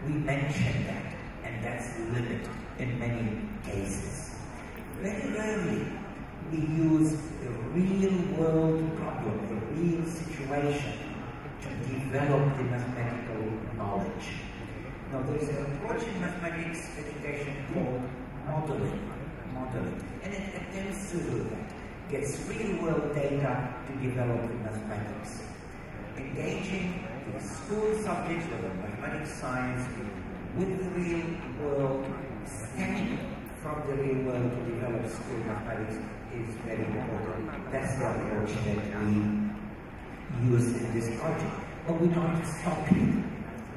We mention that, and that's the limit in many cases. Very rarely we use the real-world problem, the real situation, to develop the mathematical knowledge. Now, there's an approach in mathematics education called modeling, and it attempts to do that. Gets real-world data to develop the mathematics. Engaging the school subjects, whether mathematics, science, with the real world, stemming from the real world to develop school mathematics is very important. That's the approach that we use in this project. But we don't stop here.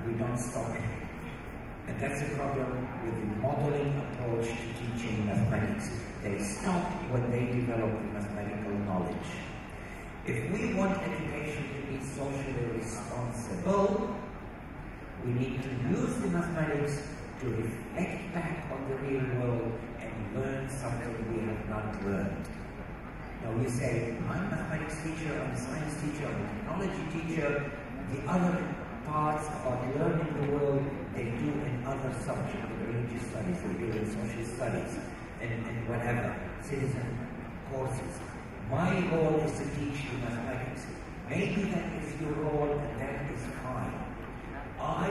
We don't stop here. And that's the problem with the modeling approach to teaching mathematics. They stop when they develop the mathematical knowledge. If we want education to be socially responsible, we need to use the mathematics to reflect back on the real world and learn something we have not learned. Now we say, I'm a mathematics teacher, I'm a science teacher, I'm a technology teacher. The other parts about learning the world, they do in other subjects, religious studies, they do in social studies, and whatever, citizen courses. My role is to teach you mathematics. Maybe that is your role, and that is fine. I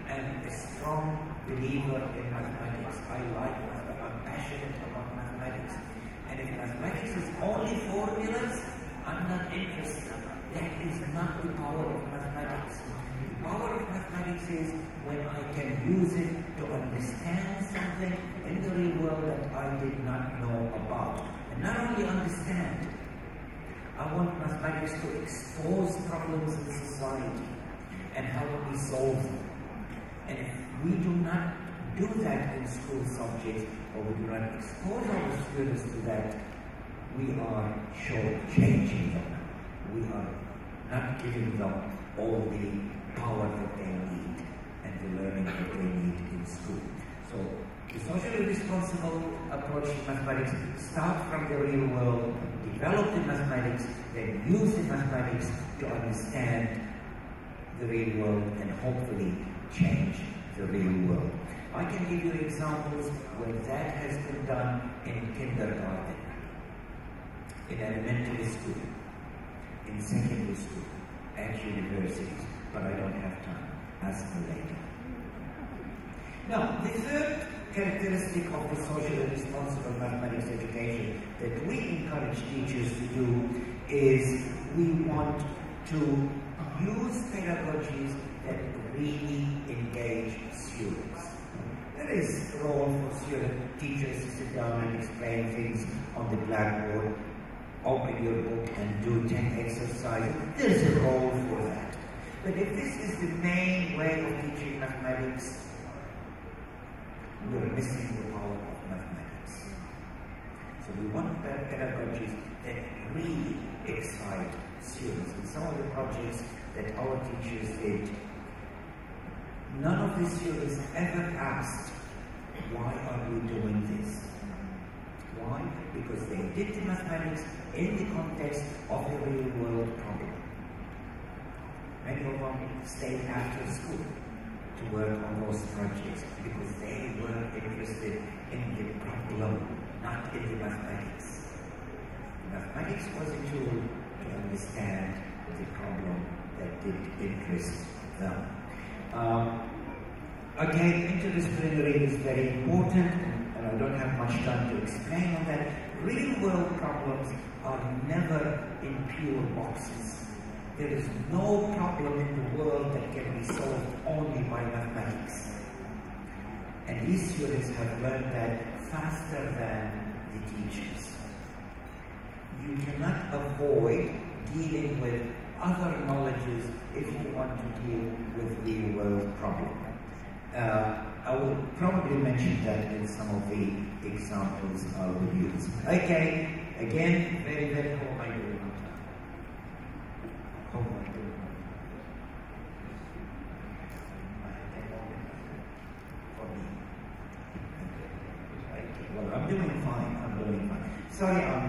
am a strong believer in mathematics. I like mathematics. I'm passionate about mathematics. And if mathematics is only formulas, I'm not interested. That is not the power of mathematics. The power of mathematics is when I can use it to understand something in the real world that I did not know about. And not only understand, I want mathematics to expose problems in society and help me solve them. And if we do not do that in school subjects, or we do not expose our students to that, we are shortchanging them. We are not giving them all the power that they need and the learning that they need in school. So the socially responsible approach to mathematics starts from the real world, develop the mathematics, then use the mathematics to understand the real world and hopefully change the real world. I can give you examples where that has been done in kindergarten, in elementary school, in secondary school, at universities, but I don't have time. Ask me later. Now, the third characteristic of the socially responsible mathematics education that we encourage teachers to do is we want to use pedagogies that really engage students. There is a role for teachers to sit down and explain things on the blackboard, open your book and do 10 exercises. There's a role for that. But if this is the main way of teaching mathematics, we're missing the power of mathematics. So we want pedagogies that really excite students. In some of the projects that our teachers did, none of the students ever asked, why are we doing this? Why? Because they did the mathematics in the context of the real world problem. Many of them stayed after school to work on those projects because they were interested in the problem, not in the mathematics. The mathematics was a tool to understand the problem that did interest them. Again, interdisciplinary is very important, and I don't have much time to explain on that. Real world problems are never in pure boxes. There is no problem in the world that can be solved only by mathematics. And these students have learned that faster than the teachers. You cannot avoid dealing with other knowledges if you want to deal with real world problems. I will probably mention that in some of the examples I will use. Okay, again, very, very hope I do it on time. Hope I do it on time. For me. Well, I'm doing fine. Sorry, I'm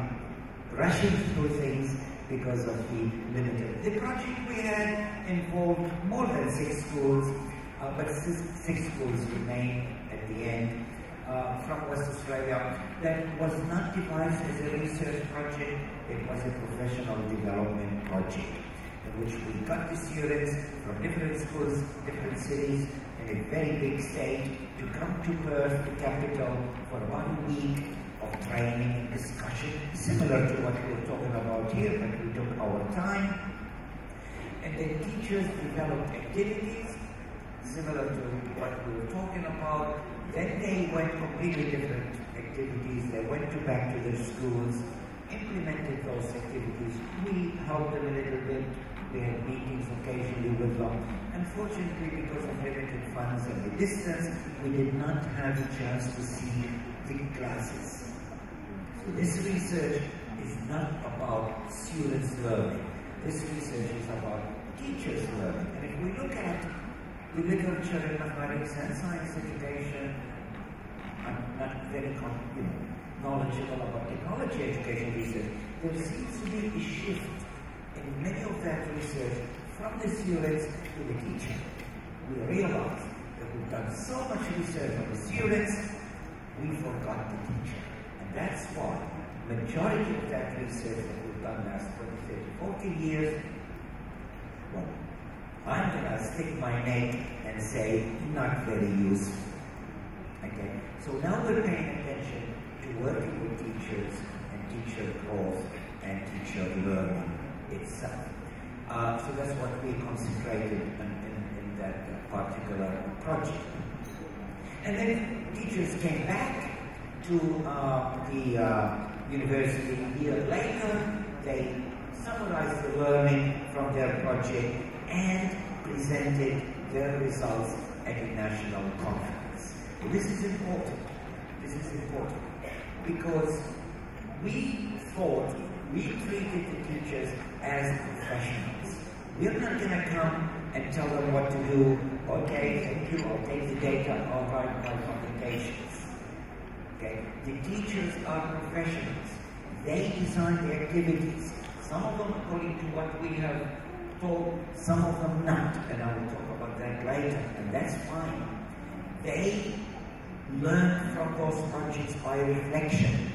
rushing through things because of the limited. The project we had involved more than 6 schools. but six schools remain at the end from West Australia. That was not devised as a research project, it was a professional development project, in which we got the students from different schools, different cities, in a very big state, to come to Perth, the capital, for 1 week of training and discussion, similar to what we're talking about here, but we took our time. And the teachers developed activities similar to what we were talking about. Then they went completely different activities. They went back to their schools, implemented those activities. We helped them a little bit. We had meetings occasionally with them. Unfortunately, because of limited funds and the distance, we did not have a chance to see big classes. So this research is not about students learning. This research is about teachers learning. And if we look at the literature in mathematics and science education, I'm not very knowledgeable about technology education research, there seems to be a shift in many of that research from the students to the teacher. We realize that we've done so much research on the students, we forgot the teacher. And that's why the majority of that research that we've done last 20, 30, 40 years, well, I'm going to stick my neck and say, not very useful. Okay? So now we're paying attention to working with teachers and teacher growth and teacher learning itself. So that's what we concentrated in that particular project. And then teachers came back to the university a year later. They summarized the learning from their project and presented their results at a national conference. So this is important. This is important because we thought we treated the teachers as professionals. We're not going to come and tell them what to do. Okay, thank you, I'll take the data, I'll write my publications. Okay, the teachers are professionals. They design the activities. Some of them according to what we have told, some of them not, and I will talk about that later, and that's fine. They learn from those projects by reflection.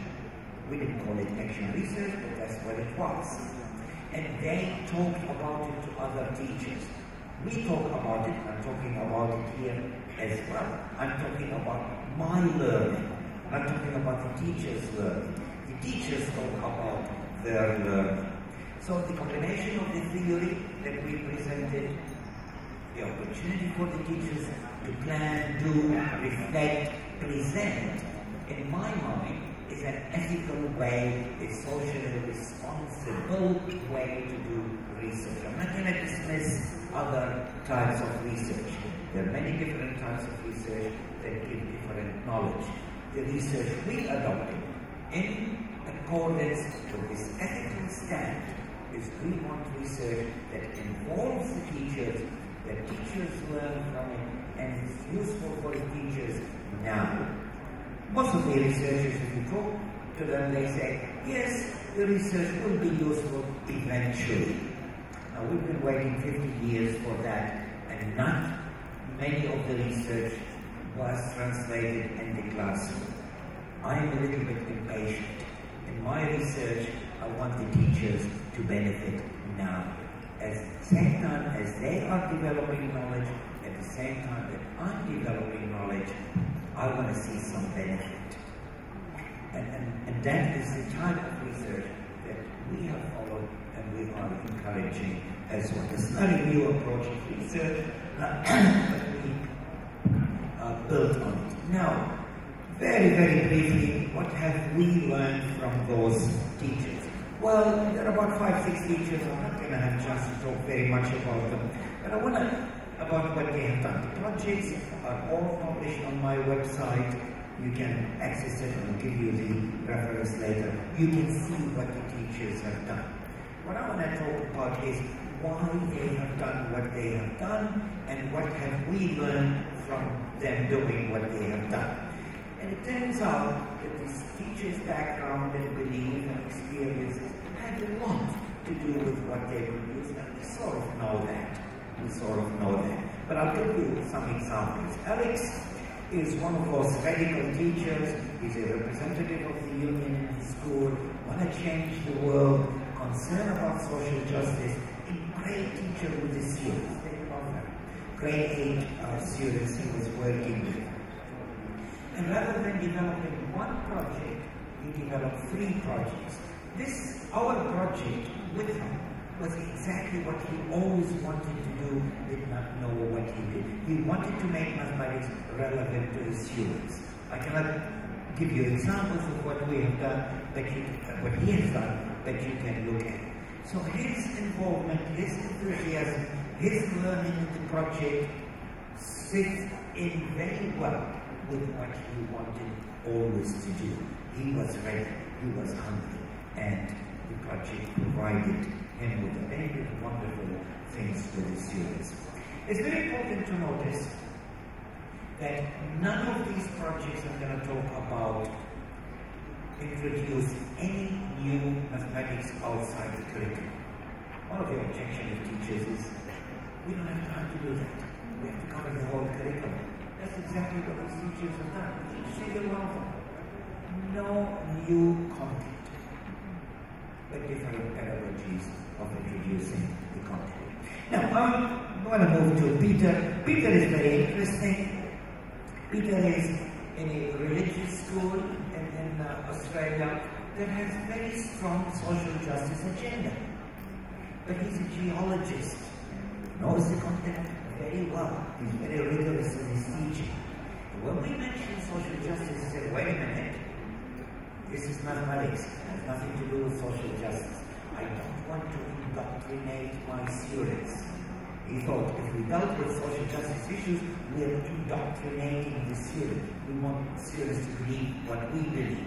We didn't call it action research, but that's what it was. And they talked about it to other teachers. We talk about it, I'm talking about it here as well. I'm talking about my learning. I'm talking about the teachers' learning. The teachers talk about their learning. So the combination of the theory that we presented, the opportunity for the teachers to plan, do, reflect, present, in my mind, is an ethical way, a socially responsible way to do research. I'm not going to dismiss other types of research. There are many different types of research that give different knowledge. The research we adopted in accordance with this ethical stand is we want research that involves the teachers, that teachers learn from it, and is useful for the teachers now. Most of the researchers, if you talk to them, they say, yes, the research will be useful eventually. Now, we've been waiting 50 years for that, and not many of the research was translated in the classroom. I am a little bit impatient. In my research, I want the teachers to benefit now. At the same time as they are developing knowledge, at the same time that I'm developing knowledge, I want to see some benefit. And that is the type of research that we have followed and we are encouraging as well. It's not a new approach to research, but we built on it. Now, very, very briefly, what have we learned from those teachers? Well, there are about 5-6 teachers. I'm not going to have a chance to talk very much about them, but I want to about what they have done. The projects are all published on my website. You can access it and I'll give you the reference later. You can see what the teachers have done. What I want to talk about is why they have done what they have done and what have we learned from them doing what they have done. And it turns out that this teacher's background and belief and experiences had a lot to do with what they produced, and we sort of know that. We sort of know that. But I'll give you some examples. Alex is one of those radical teachers. He's a representative of the union in his school, want to change the world, concerned about social justice, a great teacher with the students. Grade 8 students he was working with. And rather than developing one project, he developed 3 projects. Our project with him was exactly what he always wanted to do, did not know what he did. He wanted to make mathematics relevant to the students. I cannot give you examples of what we have done, what he has done, that you can look at. So his involvement, his enthusiasm, his learning in the project fits in very well with what he wanted always to do. He was ready, he was hungry, and the project provided him with many wonderful things for the students. It's very important to notice that none of these projects I'm going to talk about introduce any new mathematics outside the curriculum. One of the objections of teachers is, we don't have time to do that. We have to cover the whole curriculum. That's exactly what these teachers have done. Each single one of them. No new content, but different pedagogies of introducing the content. Now, I want to move to Peter. Peter is very interesting. Peter is in a religious school in Australia that has very strong social justice agenda. But he's a geologist. Knows the content very well. He's very rigorous in his teaching. When we mention social justice, he said, wait a minute, this is mathematics. It has nothing to do with social justice. I don't want to indoctrinate my students. He thought, if we dealt with social justice issues, we are indoctrinating the student. We want students to believe what we believe.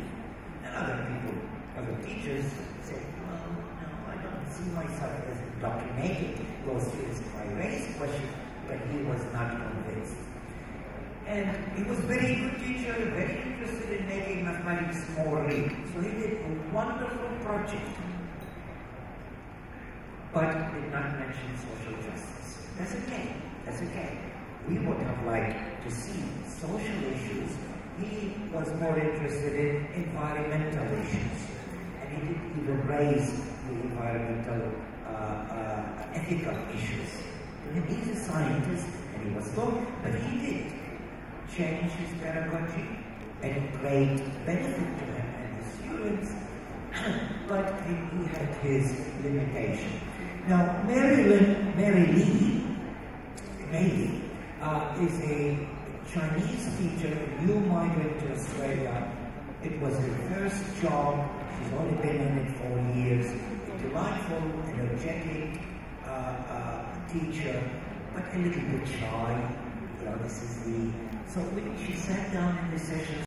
And other people, other teachers, say, well, no, I don't see myself as indoctrinating those students. I raised questions, but he was not convinced. And he was a very good teacher, very interested in making mathematics more real. So he did a wonderful project, but did not mention social justice. That's okay. That's okay. We would have liked to see social issues. He was more interested in environmental issues. And he didn't even raise the environmental ethical issues. And he's a scientist, and he was taught, but he did change his pedagogy and great benefit to him and the students, but he had his limitation. Now, Mary Lee is a Chinese teacher, a new migrant to Australia. It was her first job. She's only been in it 4 years. A delightful, energetic teacher, but a little bit shy. So when she sat down in the session,